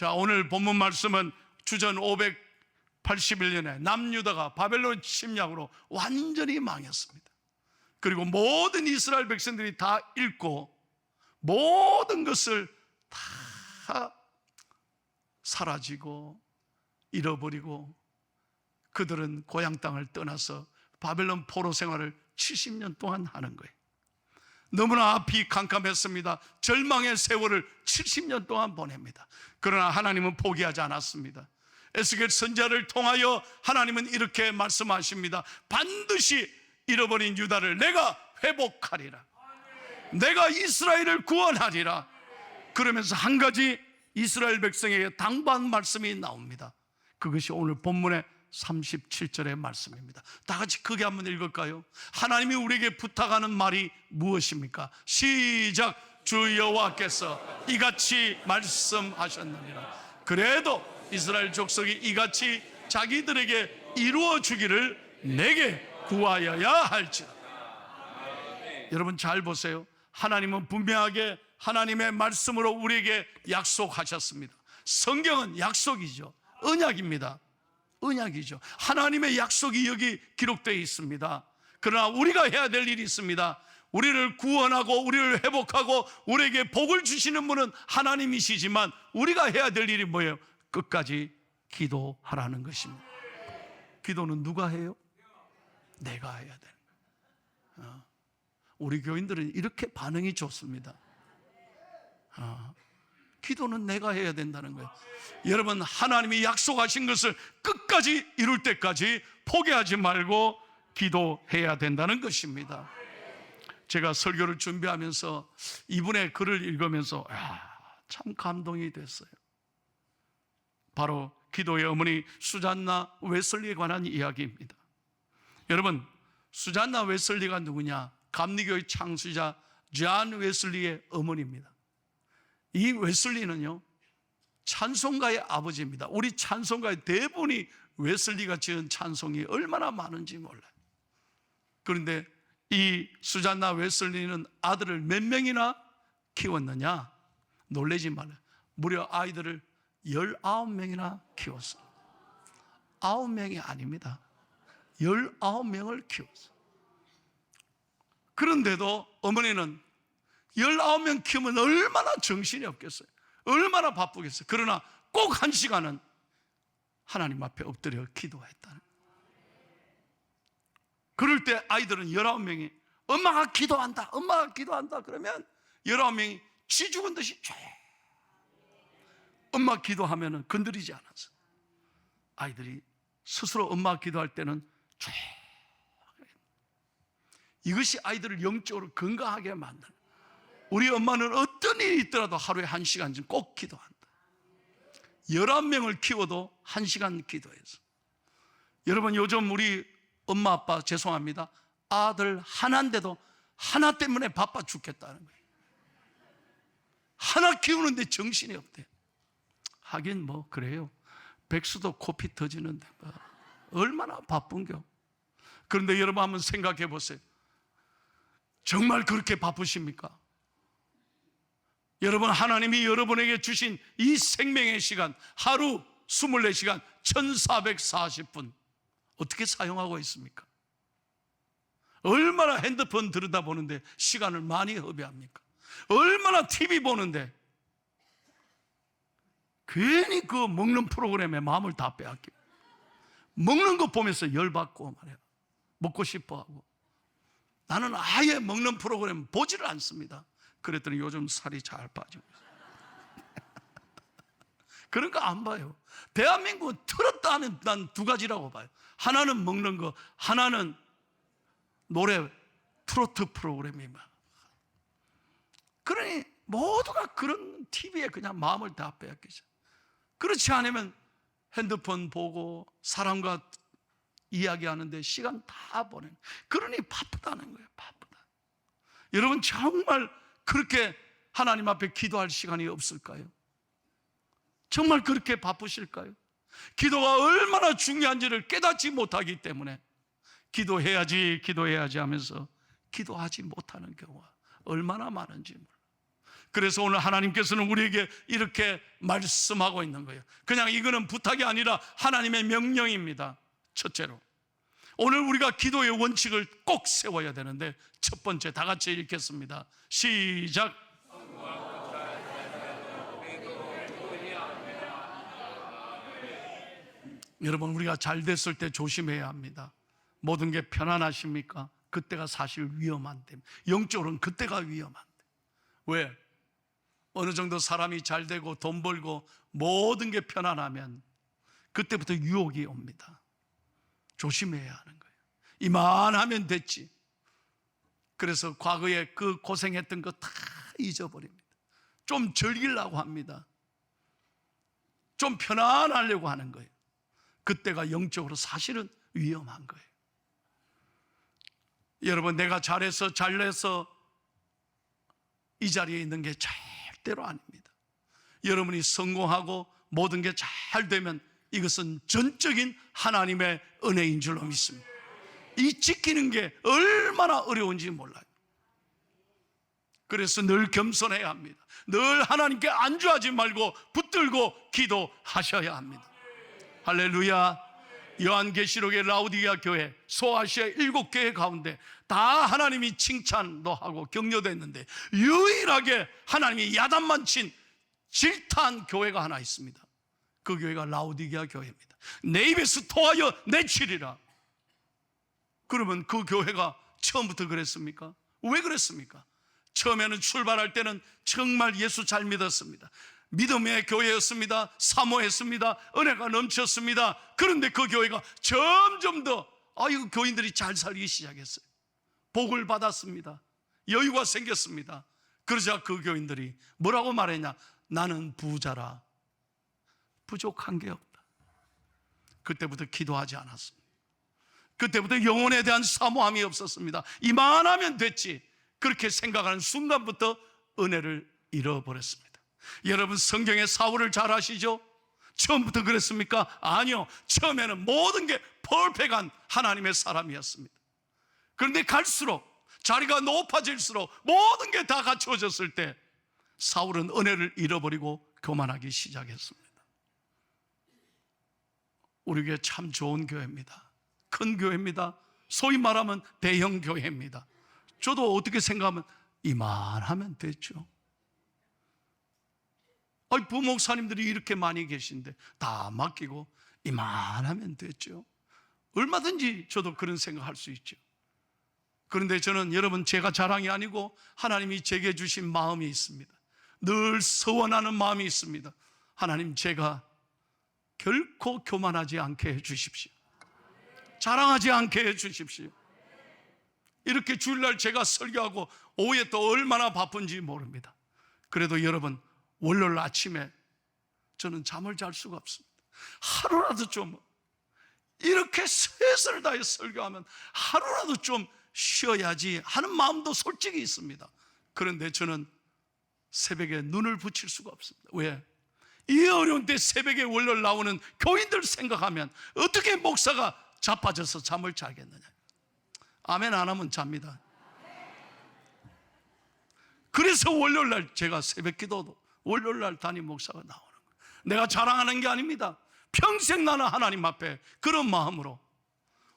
자, 오늘 본문 말씀은 주전 581년에 남유다가 바벨론 침략으로 완전히 망했습니다. 그리고 모든 이스라엘 백성들이 다 잃고 모든 것을 다 사라지고 잃어버리고 그들은 고향 땅을 떠나서 바벨론 포로 생활을 70년 동안 하는 거예요. 너무나 앞이 캄캄했습니다. 절망의 세월을 70년 동안 보냅니다. 그러나 하나님은 포기하지 않았습니다. 에스겔 선지자를 통하여 하나님은 이렇게 말씀하십니다. 반드시 잃어버린 유다를 내가 회복하리라. 내가 이스라엘을 구원하리라. 그러면서 한 가지 이스라엘 백성에게 당부한 말씀이 나옵니다. 그것이 오늘 본문의 37절의 말씀입니다. 다 같이 크게 한번 읽을까요? 하나님이 우리에게 부탁하는 말이 무엇입니까? 시작. 주 여호와께서 이같이 말씀하셨느니라. 그래도 이스라엘 족속이 이같이 자기들에게 이루어 주기를 내게 구하여야 할지라. 여러분 잘 보세요. 하나님은 분명하게 하나님의 말씀으로 우리에게 약속하셨습니다. 성경은 약속이죠. 언약입니다. 언약이죠. 하나님의 약속이 여기 기록되어 있습니다. 그러나 우리가 해야 될 일이 있습니다. 우리를 구원하고 우리를 회복하고 우리에게 복을 주시는 분은 하나님이시지만 우리가 해야 될 일이 뭐예요? 끝까지 기도하라는 것입니다. 기도는 누가 해요? 내가 해야 되는 거예요. 우리 교인들은 이렇게 반응이 좋습니다. 기도는 내가 해야 된다는 거예요. 여러분, 하나님이 약속하신 것을 끝까지 이룰 때까지 포기하지 말고 기도해야 된다는 것입니다. 제가 설교를 준비하면서 이분의 글을 읽으면서 참 감동이 됐어요. 바로 기도의 어머니 수잔나 웨슬리에 관한 이야기입니다. 여러분, 수잔나 웨슬리가 누구냐? 감리교의 창시자 존 웨슬리의 어머니입니다. 이 웨슬리는요, 찬송가의 아버지입니다. 우리 찬송가의 대부분이 웨슬리가 지은 찬송이 얼마나 많은지 몰라요. 그런데 이 수잔나 웨슬리는 아들을 몇 명이나 키웠느냐? 놀라지 말아요. 무려 아이들을 19명이나 키웠어요. 9명이 아닙니다. 19명을 키웠어요. 그런데도 어머니는 19명 키우면 얼마나 정신이 없겠어요. 얼마나 바쁘겠어요. 그러나 꼭 1시간은 하나님 앞에 엎드려 기도했다는 거예요. 그럴 때 아이들은 19명이 엄마가 기도한다, 엄마가 기도한다 그러면 19명이 쥐 죽은 듯이 조용히 엄마 기도하면 건드리지 않았어. 아이들이 스스로 엄마가 기도할 때는 조용히. 이것이 아이들을 영적으로 건강하게 만드는. 우리 엄마는 어떤 일이 있더라도 하루에 1시간쯤 꼭 기도한다. 11명을 키워도 1시간 기도해서. 여러분, 요즘 우리 엄마 아빠 죄송합니다. 아들 하나인데도 하나 때문에 바빠 죽겠다는 거예요. 하나 키우는데 정신이 없대. 하긴 뭐 그래요. 백수도 코피 터지는데 뭐 얼마나 바쁜겨. 그런데 여러분 한번 생각해 보세요. 정말 그렇게 바쁘십니까? 여러분, 하나님이 여러분에게 주신 이 생명의 시간, 하루 24시간 1440분 어떻게 사용하고 있습니까? 얼마나 핸드폰 들여다보는데 시간을 많이 허비합니까? 얼마나 TV 보는데 괜히 그 먹는 프로그램에 마음을 다 빼앗겨. 먹는 거 보면서 열받고 말이야. 먹고 싶어하고. 나는 아예 먹는 프로그램 보지를 않습니다. 그랬더니 요즘 살이 잘 빠지고 있어요. 그런 거 안 봐요. 대한민국은 틀었다 하면 난 두 가지라고 봐요. 하나는 먹는 거, 하나는 노래 트로트 프로그램입니다. 그러니 모두가 그런 TV에 그냥 마음을 다 빼앗기죠. 그렇지 않으면 핸드폰 보고 사람과 이야기하는데 시간 다 보내는. 그러니 바쁘다는 거예요. 바쁘다. 여러분 정말 그렇게 하나님 앞에 기도할 시간이 없을까요? 정말 그렇게 바쁘실까요? 기도가 얼마나 중요한지를 깨닫지 못하기 때문에 기도해야지 하면서 기도하지 못하는 경우가 얼마나 많은지 몰라. 그래서 오늘 하나님께서는 우리에게 이렇게 말씀하고 있는 거예요. 그냥 이거는 부탁이 아니라 하나님의 명령입니다. 첫째로, 오늘 우리가 기도의 원칙을 꼭 세워야 되는데, 첫 번째, 다 같이 읽겠습니다. 시작. 여러분, 우리가 잘 됐을 때 조심해야 합니다. 모든 게 편안하십니까? 그때가 사실 위험한데, 영적으로는 그때가 위험한데. 왜? 어느 정도 사람이 잘 되고 돈 벌고 모든 게 편안하면 그때부터 유혹이 옵니다. 조심해야 하는 거예요. 이만하면 됐지. 그래서 과거에 그 고생했던 거 다 잊어버립니다. 좀 즐기려고 합니다. 좀 편안하려고 하는 거예요. 그때가 영적으로 사실은 위험한 거예요. 여러분, 내가 잘해서 이 자리에 있는 게 절대로 아닙니다. 여러분이 성공하고 모든 게 잘 되면 이것은 전적인 하나님의 은혜인 줄로 믿습니다. 이 지키는 게 얼마나 어려운지 몰라요. 그래서 늘 겸손해야 합니다. 늘 하나님께 안주하지 말고 붙들고 기도하셔야 합니다. 할렐루야. 요한계시록의 라우디게아 교회, 소아시아 7교회 가운데 다 하나님이 칭찬도 하고 격려됐는데, 유일하게 하나님이 야단만 친 질타한 교회가 하나 있습니다. 그 교회가 라우디게아 교회입니다. 내 입에서 토하여 내치리라. 그러면 그 교회가 처음부터 그랬습니까? 왜 그랬습니까? 처음에는 출발할 때는 정말 예수 잘 믿었습니다. 믿음의 교회였습니다. 사모했습니다. 은혜가 넘쳤습니다. 그런데 그 교회가 점점 더 교인들이 잘 살기 시작했어요. 복을 받았습니다. 여유가 생겼습니다. 그러자 그 교인들이 뭐라고 말했냐? 나는 부자라, 부족한 게 없다. 그때부터 기도하지 않았습니다. 그때부터 영혼에 대한 사모함이 없었습니다. 이만하면 됐지, 그렇게 생각하는 순간부터 은혜를 잃어버렸습니다. 여러분, 성경의 사울을 잘 아시죠? 처음부터 그랬습니까? 아니요. 처음에는 모든 게 퍼펙트한 하나님의 사람이었습니다. 그런데 갈수록, 자리가 높아질수록, 모든 게 다 갖추어졌을 때 사울은 은혜를 잃어버리고 교만하기 시작했습니다. 우리 교회 참 좋은 교회입니다. 큰 교회입니다. 소위 말하면 대형 교회입니다. 저도 어떻게 생각하면 이만하면 됐죠. 부목사님들이 이렇게 많이 계신데 다 맡기고 이만하면 됐죠. 얼마든지 저도 그런 생각할 수 있죠. 그런데 저는, 여러분, 제가 자랑이 아니고 하나님이 제게 주신 마음이 있습니다. 늘 서원하는 마음이 있습니다. 하나님, 제가 결코 교만하지 않게 해주십시오. 자랑하지 않게 해주십시오. 이렇게 주일날 제가 설교하고 오후에 또 얼마나 바쁜지 모릅니다. 그래도 여러분, 월요일 아침에 저는 잠을 잘 수가 없습니다. 하루라도 좀, 이렇게 최선을 다해 설교하면 하루라도 좀 쉬어야지 하는 마음도 솔직히 있습니다. 그런데 저는 새벽에 눈을 붙일 수가 없습니다. 왜? 이 어려운 때 새벽에 월요일 나오는 교인들 생각하면 어떻게 목사가 자빠져서 잠을 자겠느냐. 아멘 안 하면 잡니다. 그래서 월요일날 제가 새벽 기도도 월요일날 담임 목사가 나오는 거예요. 내가 자랑하는 게 아닙니다. 평생 나는 하나님 앞에 그런 마음으로,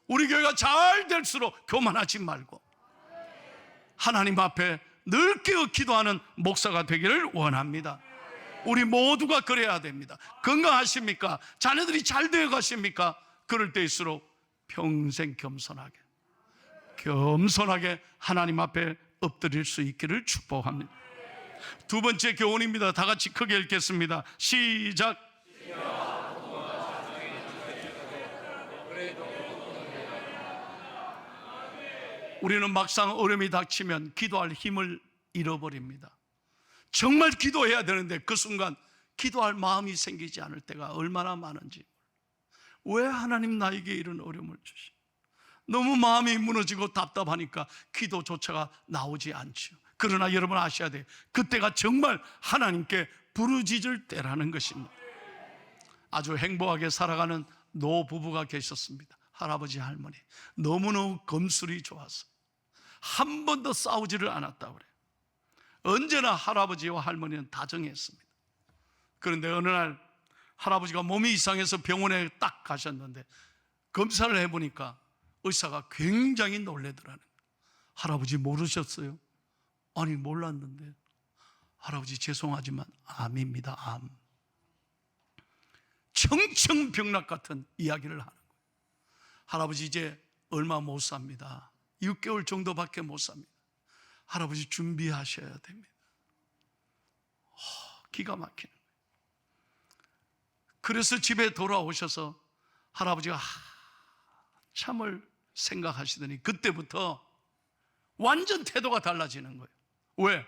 우리 교회가 잘 될수록 교만하지 말고 하나님 앞에 늘 깨어 기도하는 목사가 되기를 원합니다. 우리 모두가 그래야 됩니다. 건강하십니까? 자녀들이 잘 되어 가십니까? 그럴 때일수록 평생 겸손하게 하나님 앞에 엎드릴 수 있기를 축복합니다. 두 번째 교훈입니다. 다 같이 크게 읽겠습니다. 시작. 우리는 막상 어려움이 닥치면 기도할 힘을 잃어버립니다. 정말 기도해야 되는데 그 순간 기도할 마음이 생기지 않을 때가 얼마나 많은지. 왜 하나님 나에게 이런 어려움을 주시? 너무 마음이 무너지고 답답하니까 기도조차가 나오지 않죠. 그러나 여러분 아셔야 돼요. 그때가 정말 하나님께 부르짖을 때라는 것입니다. 아주 행복하게 살아가는 노부부가 계셨습니다. 할아버지 할머니 너무너무 검술이 좋아서 한 번도 싸우지를 않았다고 그래요. 언제나 할아버지와 할머니는 다정했습니다. 그런데 어느 날 할아버지가 몸이 이상해서 병원에 딱 가셨는데 검사를 해보니까 의사가 굉장히 놀래더라는 거예요. 할아버지 모르셨어요? 아니 몰랐는데. 할아버지 죄송하지만 암입니다. 암. 청천벽력 같은 이야기를 하는 거예요. 할아버지 이제 얼마 못 삽니다. 6개월 정도밖에 못 삽니다. 할아버지 준비하셔야 됩니다. 기가 막히는 거예요. 그래서 집에 돌아오셔서 할아버지가 참을 생각하시더니 그때부터 완전 태도가 달라지는 거예요. 왜?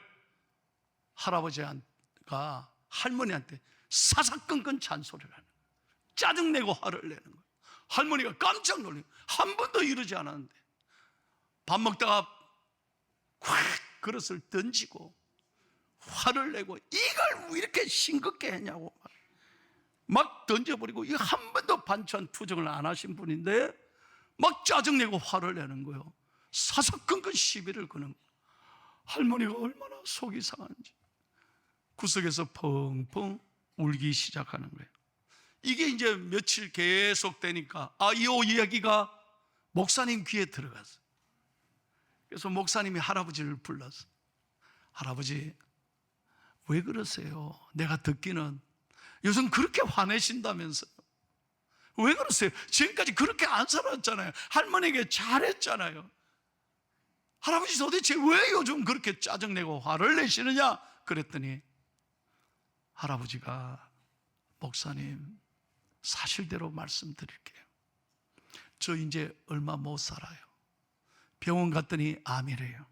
할아버지가 할머니한테 사사건건 잔소리를 하는 거예요. 짜증내고 화를 내는 거예요. 할머니가 깜짝 놀래요. 한 번도 이러지 않았는데 밥 먹다가 확 그릇을 던지고 화를 내고 이걸 왜 이렇게 싱겁게 했냐고 막 던져버리고, 이 한 번도 반찬 투정을 안 하신 분인데 막 짜증내고 화를 내는 거예요. 사사건건 시비를 거는 거예요. 할머니가 얼마나 속이 상한지 구석에서 펑펑 울기 시작하는 거예요. 이게 이제 며칠 계속 되니까 이 이야기가 목사님 귀에 들어갔어요. 그래서 목사님이 할아버지를 불러서 할아버지 왜 그러세요? 내가 듣기는 요즘 그렇게 화내신다면서요. 왜 그러세요? 지금까지 그렇게 안 살았잖아요. 할머니에게 잘했잖아요. 할아버지 도대체 왜 요즘 그렇게 짜증내고 화를 내시느냐? 그랬더니 할아버지가 목사님 사실대로 말씀드릴게요. 저 이제 얼마 못 살아요. 병원 갔더니 암이래요.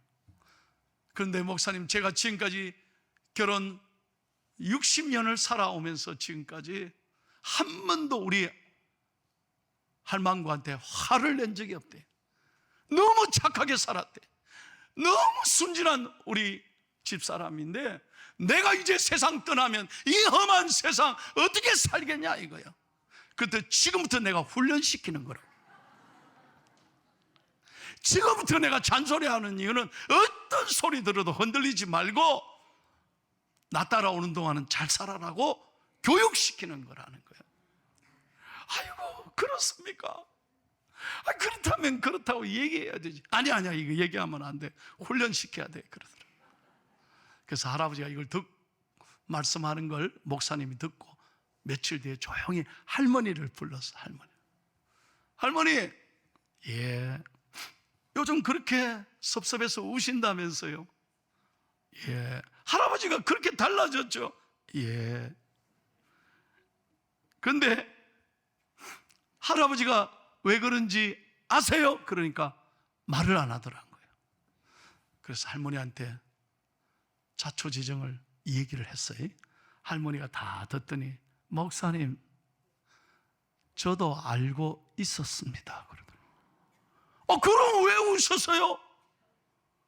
그런데 목사님 제가 지금까지 결혼 60년을 살아오면서 지금까지 한 번도 우리 할망구한테 화를 낸 적이 없대. 너무 착하게 살았대. 너무 순진한 우리 집사람인데 내가 이제 세상 떠나면 이 험한 세상 어떻게 살겠냐 이거야. 그때 지금부터 내가 훈련시키는 거라. 지금부터 내가 잔소리하는 이유는 어떤 소리 들어도 흔들리지 말고 나 따라오는 동안은 잘 살아라고 교육시키는 거라는 거예요. 아이고 그렇습니까? 그렇다면 그렇다고 얘기해야 되지. 아니야 이거 얘기하면 안 돼. 훈련시켜야 돼 그러더라고요. 그래서 할아버지가 이걸 말씀하는 걸 목사님이 듣고 며칠 뒤에 조용히 할머니를 불렀어. 할머니 예 요즘 그렇게 섭섭해서 우신다면서요? 예. 할아버지가 그렇게 달라졌죠? 예. 그런데 할아버지가 왜 그런지 아세요? 그러니까 말을 안 하더라는 거예요. 그래서 할머니한테 자초지정을 이 얘기를 했어요. 할머니가 다 듣더니 목사님 저도 알고 있었습니다. 그러더라고요. 그럼 왜 우셨어요?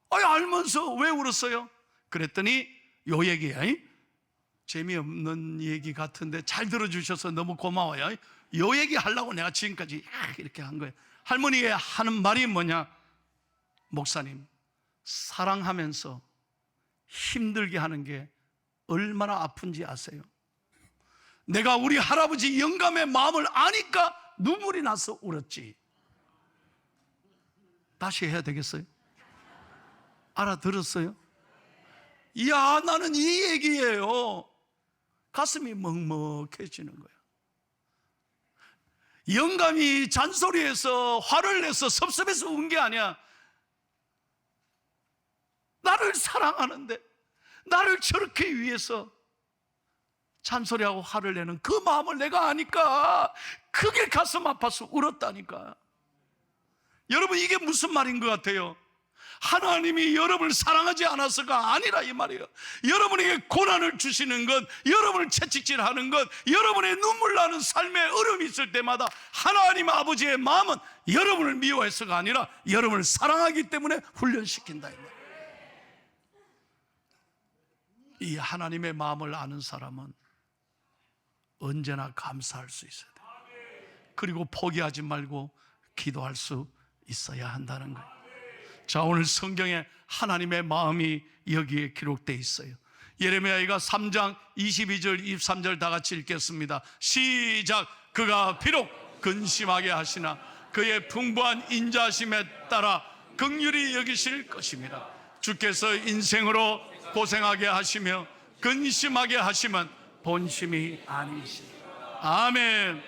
알면서 왜 울었어요? 그랬더니 요 얘기야. 재미없는 얘기 같은데 잘 들어주셔서 너무 고마워요. 요 얘기 하려고 내가 지금까지 이렇게 한 거예요. 할머니가 하는 말이 뭐냐? 목사님 사랑하면서 힘들게 하는 게 얼마나 아픈지 아세요? 내가 우리 할아버지 영감의 마음을 아니까 눈물이 나서 울었지. 다시 해야 되겠어요? 알아들었어요? 이야 나는 이 얘기예요. 가슴이 먹먹해지는 거예요. 영감이 잔소리해서 화를 내서 섭섭해서 운 게 아니야. 나를 사랑하는데 나를 저렇게 위해서 잔소리하고 화를 내는 그 마음을 내가 아니까 그게 가슴 아파서 울었다니까. 여러분 이게 무슨 말인 것 같아요? 하나님이 여러분을 사랑하지 않아서가 아니라 이 말이에요. 여러분에게 고난을 주시는 것, 여러분을 채찍질하는 것, 여러분의 눈물 나는 삶에 어려움이 있을 때마다 하나님 아버지의 마음은 여러분을 미워해서가 아니라 여러분을 사랑하기 때문에 훈련시킨다 이 말이에요. 이 하나님의 마음을 아는 사람은 언제나 감사할 수 있어야 돼요. 그리고 포기하지 말고 기도할 수 있어야 한다는 거예요. 자, 오늘 성경에 하나님의 마음이 여기에 기록되어 있어요. 예레미야가 3장 22절 23절 다 같이 읽겠습니다. 시작. 그가 비록 근심하게 하시나 그의 풍부한 인자심에 따라 긍휼히 여기실 것입니다. 주께서 인생으로 고생하게 하시며 근심하게 하시면 본심이 아니시다. 아멘.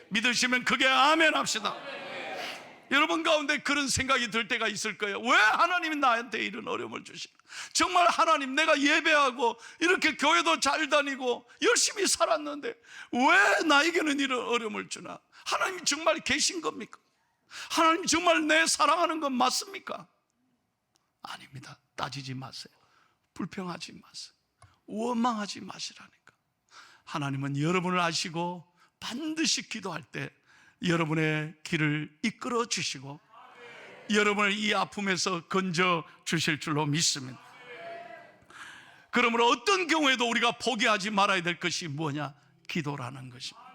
믿으시면 크게 아멘 합시다. 여러분 가운데 그런 생각이 들 때가 있을 거예요. 왜 하나님이 나한테 이런 어려움을 주시나? 정말 하나님, 내가 예배하고 이렇게 교회도 잘 다니고 열심히 살았는데 왜 나에게는 이런 어려움을 주나? 하나님이 정말 계신 겁니까? 하나님 정말 내 사랑하는 건 맞습니까? 아닙니다. 따지지 마세요. 불평하지 마세요. 원망하지 마시라니까. 하나님은 여러분을 아시고 반드시 기도할 때 여러분의 길을 이끌어 주시고 여러분을 이 아픔에서 건져 주실 줄로 믿습니다. 그러므로 어떤 경우에도 우리가 포기하지 말아야 될 것이 뭐냐? 기도라는 것입니다.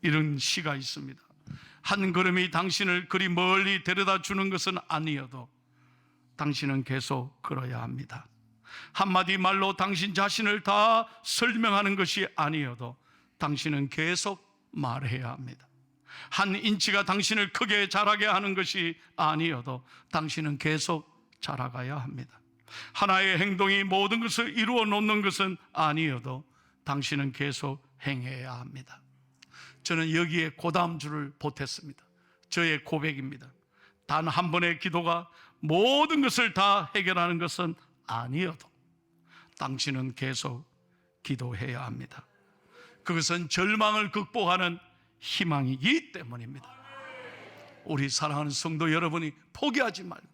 이런 시가 있습니다. 한 걸음이 당신을 그리 멀리 데려다 주는 것은 아니어도 당신은 계속 걸어야 합니다. 한마디 말로 당신 자신을 다 설명하는 것이 아니어도 당신은 계속 말해야 합니다. 한 인치가 당신을 크게 자라게 하는 것이 아니어도 당신은 계속 자라가야 합니다. 하나의 행동이 모든 것을 이루어 놓는 것은 아니어도 당신은 계속 행해야 합니다. 저는 여기에 그 다음 줄을 보탰습니다. 저의 고백입니다. 단 한 번의 기도가 모든 것을 다 해결하는 것은 아니어도 당신은 계속 기도해야 합니다. 그것은 절망을 극복하는 희망이기 때문입니다. 우리 사랑하는 성도 여러분이 포기하지 말고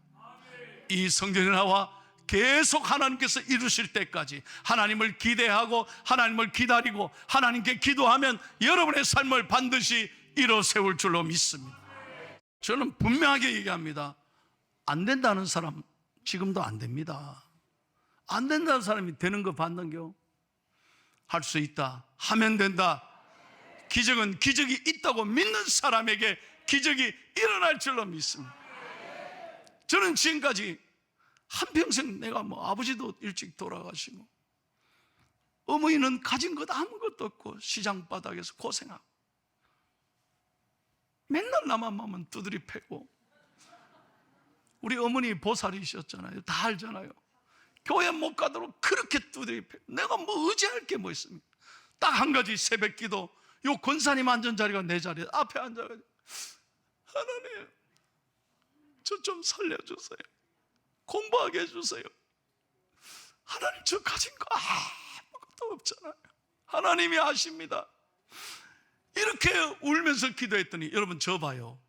이 성경에 나와 계속 하나님께서 이루실 때까지 하나님을 기대하고 하나님을 기다리고 하나님께 기도하면 여러분의 삶을 반드시 이뤄 세울 줄로 믿습니다. 저는 분명하게 얘기합니다. 안 된다는 사람 지금도 안 됩니다. 안 된다는 사람이 되는 거 봤는겨? 할 수 있다, 하면 된다. 기적은 기적이 있다고 믿는 사람에게 기적이 일어날 줄로 믿습니다. 저는 지금까지 한평생 내가 아버지도 일찍 돌아가시고 어머니는 가진 것 아무것도 없고 시장 바닥에서 고생하고 맨날 나만 보면 두드리 패고, 우리 어머니 보살이셨잖아요. 다 알잖아요. 교회 못 가도록 그렇게 두드리 패고 내가 의지할 게 뭐 있습니까? 딱 한 가지, 새벽 기도. 요 권사님 앉은 자리가 내 자리에 앞에 앉아가지고 하나님 저 좀 살려주세요. 공부하게 해주세요. 하나님 저 가진 거 아무것도 없잖아요. 하나님이 아십니다. 이렇게 울면서 기도했더니 여러분 저 봐요.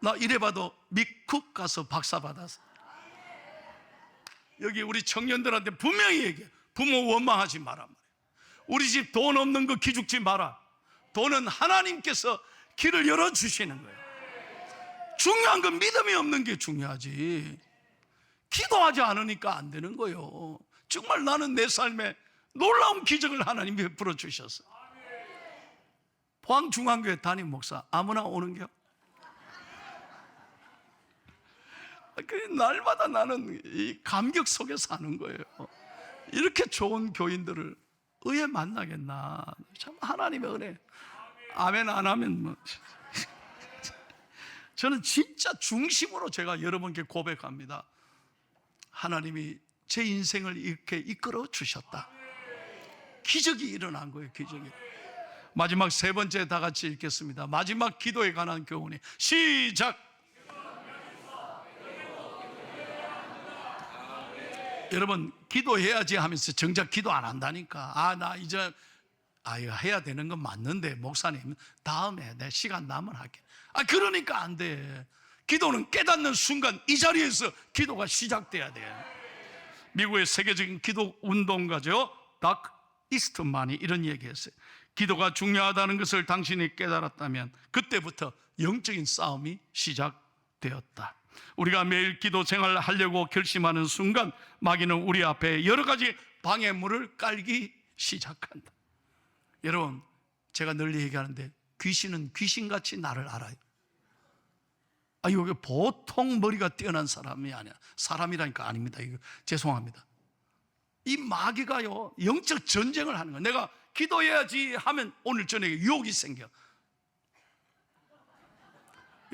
나 이래봐도 미국 가서 박사 받았어. 여기 우리 청년들한테 분명히 얘기해. 부모 원망하지 마라. 우리 집 돈 없는 거 기죽지 마라. 돈은 하나님께서 길을 열어주시는 거예요. 중요한 건 믿음이 없는 게 중요하지. 기도하지 않으니까 안 되는 거예요. 정말 나는 내 삶에 놀라운 기적을 하나님이 베풀어 주셨어요. 포항중앙교회 담임 목사 아무나 오는 겨? 날마다 나는 이 감격 속에 사는 거예요. 이렇게 좋은 교인들을 의에 만나겠나? 참 하나님의 은혜. 아멘 안 하면 저는 진짜 중심으로 제가 여러분께 고백합니다. 하나님이 제 인생을 이렇게 이끌어 주셨다. 기적이 일어난 거예요. 기적이. 마지막 세 번째 다 같이 읽겠습니다. 마지막 기도에 관한 교훈이 시작. 여러분 기도해야지 하면서 정작 기도 안 한다니까. 나 이제 이거 해야 되는 건 맞는데 목사님 다음에 내 시간 나면 할게. 그러니까 안 돼. 기도는 깨닫는 순간 이 자리에서 기도가 시작돼야 돼. 미국의 세계적인 기도 운동가죠, 닥 이스트만이 이런 얘기했어요. 기도가 중요하다는 것을 당신이 깨달았다면 그때부터 영적인 싸움이 시작되었다. 우리가 매일 기도 생활을 하려고 결심하는 순간 마귀는 우리 앞에 여러 가지 방해물을 깔기 시작한다. 여러분 제가 늘 얘기하는데 귀신은 귀신같이 나를 알아요. 이게 보통 머리가 뛰어난 사람이 아니야. 사람이라니까 아닙니다. 이거 죄송합니다. 이 마귀가요, 영적 전쟁을 하는 거야. 내가 기도해야지 하면 오늘 저녁에 유혹이 생겨.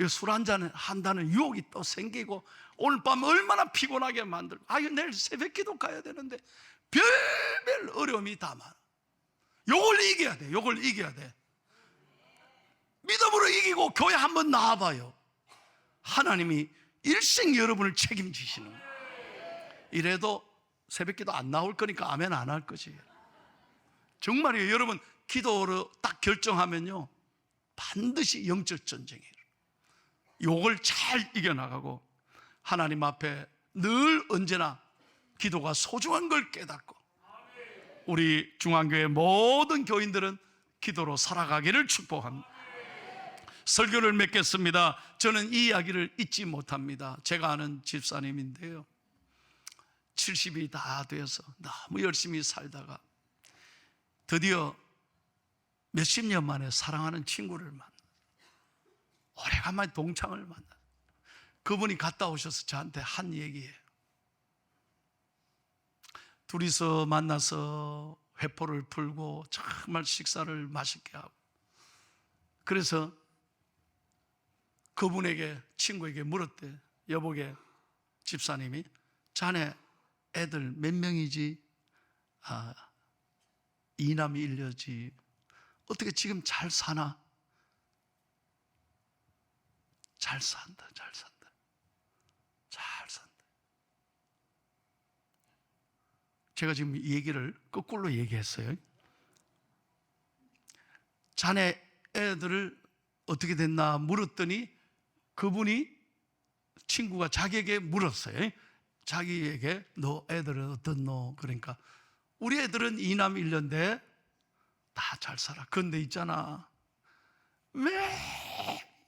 술 한잔 한다는 유혹이 또 생기고, 오늘 밤 얼마나 피곤하게 만들고, 내일 새벽 기도 가야 되는데 별별 어려움이 다 많아. 요걸 이겨야 돼. 요걸 이겨야 돼. 믿음으로 이기고 교회 한번 나와봐요. 하나님이 일생 여러분을 책임지시는 거예요. 이래도 새벽 기도 안 나올 거니까 아멘 안 할 거지. 정말이에요. 여러분, 기도로 딱 결정하면요, 반드시 영적 전쟁이에요. 요걸 잘 이겨나가고 하나님 앞에 늘 언제나 기도가 소중한 걸 깨닫고, 우리 중앙교회 모든 교인들은 기도로 살아가기를 축복합니다. 설교를 맺겠습니다. 저는 이 이야기를 잊지 못합니다. 제가 아는 집사님인데요, 70이 다 되어서 너무 열심히 살다가 드디어 몇십 년 만에 사랑하는 친구를 만나, 오래간만에 동창을 만나. 그분이 갔다 오셔서 저한테 한 얘기예요. 둘이서 만나서 회포를 풀고 정말 식사를 맛있게 하고, 그래서 그분에게, 친구에게 물었대. 여보게, 집사님이 자네 애들 몇 명이지? 2남 1녀지. 어떻게 지금 잘 사나? 잘 산다, 잘 산다, 잘 산다. 제가 지금 이 얘기를 거꾸로 얘기했어요. 자네 애들을 어떻게 됐나 물었더니, 그분이, 친구가 자기에게 물었어요. 자기에게 너 애들은 어떻노? 그러니까 우리 애들은 2남 1녀인데 다 잘 살아. 그런데 있잖아, 왜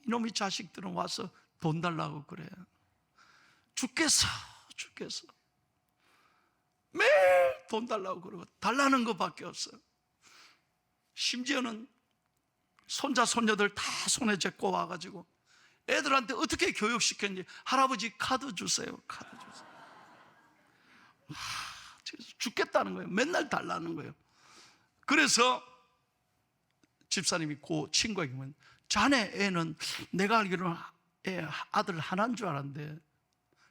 이놈의 자식들은 와서 돈 달라고 그래. 죽겠어. 매일 돈 달라고 그러고, 달라는 것밖에 없어. 심지어는 손자 손녀들 다 손에 쥐고 와가지고 애들한테 어떻게 교육시켰는지, 할아버지 카드 주세요, 카드 주세요. 죽겠다는 거예요. 맨날 달라는 거예요. 그래서 집사님이 그 친구에게 면, 자네 애는 내가 알기로는 아들 하나인 줄 알았는데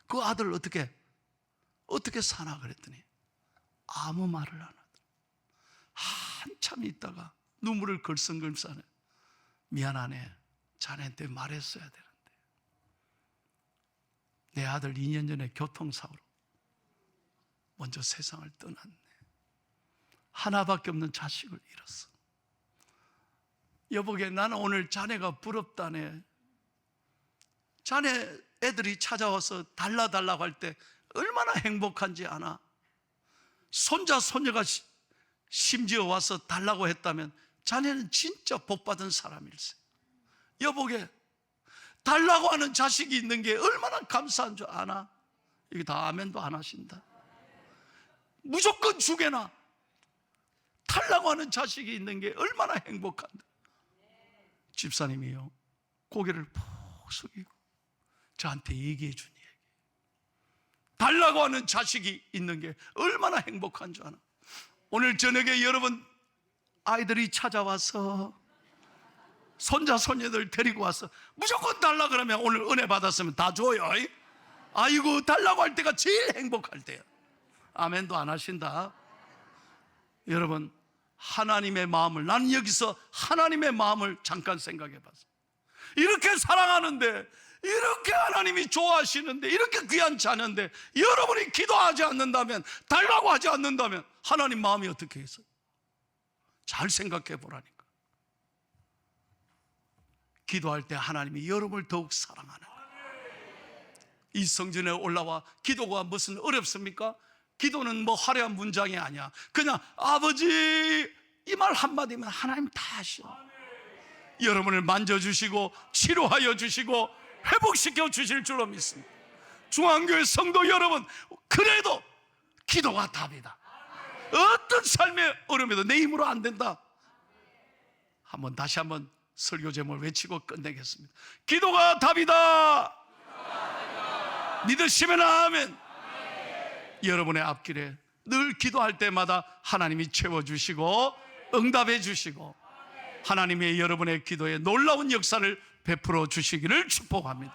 그 아들 어떻게 사나 그랬더니 아무 말을 안 하더라. 한참 있다가 눈물을 걸썽걸썽하네. 미안하네, 자네한테 말했어야 되는데 내 아들 2년 전에 교통사고로 먼저 세상을 떠났네. 하나밖에 없는 자식을 잃었어. 여보게, 나는 오늘 자네가 부럽다네. 자네 애들이 찾아와서 달라달라고 할 때 얼마나 행복한지 아나? 손자 손녀가 심지어 와서 달라고 했다면 자네는 진짜 복받은 사람일세. 여보게, 달라고 하는 자식이 있는 게 얼마나 감사한 줄 아나? 이게 다 아멘도 안 하신다. 무조건 주게나 달라고 하는 자식이 있는 게 얼마나 행복한다. 집사님이요, 고개를 푹 숙이고 저한테 얘기해 준 얘기. 달라고 하는 자식이 있는 게 얼마나 행복한 줄 아나? 오늘 저녁에 여러분 아이들이 찾아와서 손자 손녀들 데리고 와서 무조건 달라 그러면 오늘 은혜 받았으면 다 줘요. 아이고, 달라고 할 때가 제일 행복할 때야. 아멘도 안 하신다. 여러분, 하나님의 마음을, 나는 여기서 하나님의 마음을 잠깐 생각해 봤어요. 이렇게 사랑하는데, 이렇게 하나님이 좋아하시는데, 이렇게 귀한 자녀인데 여러분이 기도하지 않는다면, 달라고 하지 않는다면 하나님 마음이 어떻게 있어요? 잘 생각해 보라니까. 기도할 때 하나님이 여러분을 더욱 사랑하는 거예요. 이 성전에 올라와 기도가 무슨 어렵습니까? 기도는 뭐 화려한 문장이 아니야. 그냥 아버지, 이 말 한마디면 하나님 다 하셔. 여러분을 만져주시고 치료하여 주시고 회복시켜 주실 줄로 믿습니다. 중앙교회 성도 여러분, 그래도 기도가 답이다. 어떤 삶의 어려움에도 내 힘으로 안 된다. 다시 한번 설교 제목을 외치고 끝내겠습니다. 기도가 답이다. 믿으시면 아멘. 여러분의 앞길에 늘 기도할 때마다 하나님이 채워주시고 응답해 주시고 하나님의 여러분의 기도에 놀라운 역사를 베풀어 주시기를 축복합니다.